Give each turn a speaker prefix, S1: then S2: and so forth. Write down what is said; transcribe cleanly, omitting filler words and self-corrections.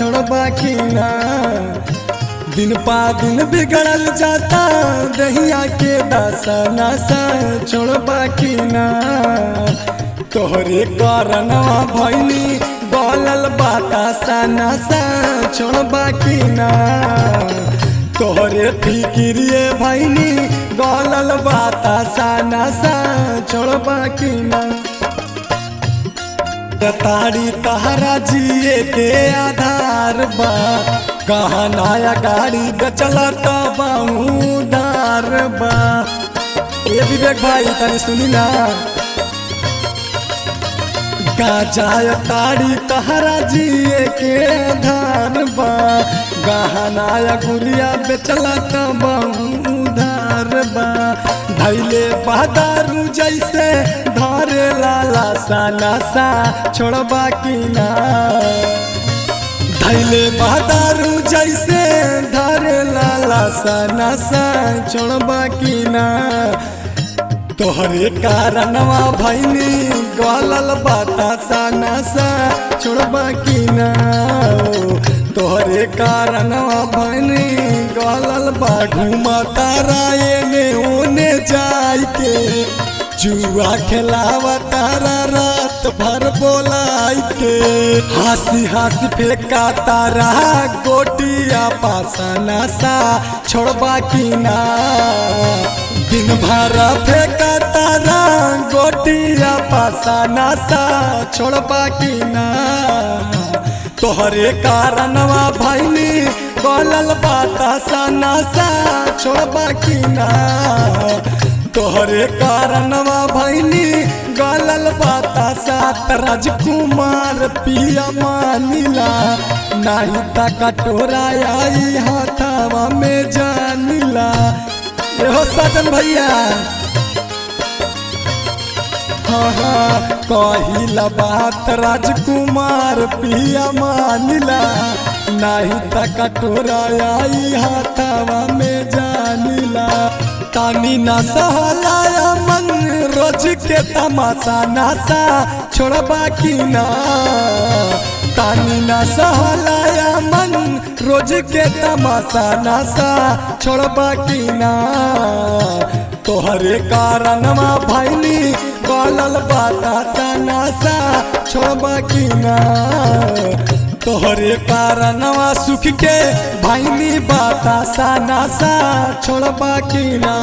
S1: छोड़बा की ना। दिन पा दिन बिगड़ल जाता दहिया के दशा नशा छोड़बा की ना। तोहरे कारणवा भैनी गलल बाता सा नशा छोड़बा की ना। तोहरे फिक्रिए भैनी गलल बाता सा नशा छोड़बा की ना। तारी तहरा जिए के आधार बा कहा नया गाड़ी बेचला तो बहुदार बा। ये विवेक भाई तनी सुनी ना। गाजा तारी तहरा जिए के आधार बा गहना या गुड़िया बेचला तो बहुदार बा। धैले बहादारू जैसे धरे लाला सा नशा छोड़बा की ना। धैले बहादारू जैसे धरे लाला सा नशा छोड़बा की ना। तोहरे कारणवा भैनी गलल बाता सा नशा छोड़बा की ना। तोहरे कारणवा भैनी गलल बा घूमता राये में ओने जाय के जुआ खेलावा तारा रात भर बोलाई के। हंसी हंसी फेंका तारा गोटिया पासा नशा छोड़बा की ना। दिन भर फेंका तारा गोटिया पासा नशा छोड़बा की ना। तोहरे कारणवा भैनी गलल बाता सा नशा छोड़बा की ना। तोहरे कारणवा भैनी गलल बाता सा राजकुमार पिया मानिला नहीं ता कटोरा आई हाथावा में जानिला। हो सजन भैया हाँ कहिला बात राजकुमार पिया मानिला नहीं ता कटोरा आई हाथावा में जानिला। तानी ना सहलाया मन रोज के तमाशा नशा छोड़बा की ना। तानी ना सहलाया मन रोज के तमाशा नशा छोड़बा की ना। तोहरे कारणवा भैनी गलल बाता सा नशा छोड़बा की ना। तोहरे कारणवा सुख के भैनी बाता सा नशा छोड़बा की ना।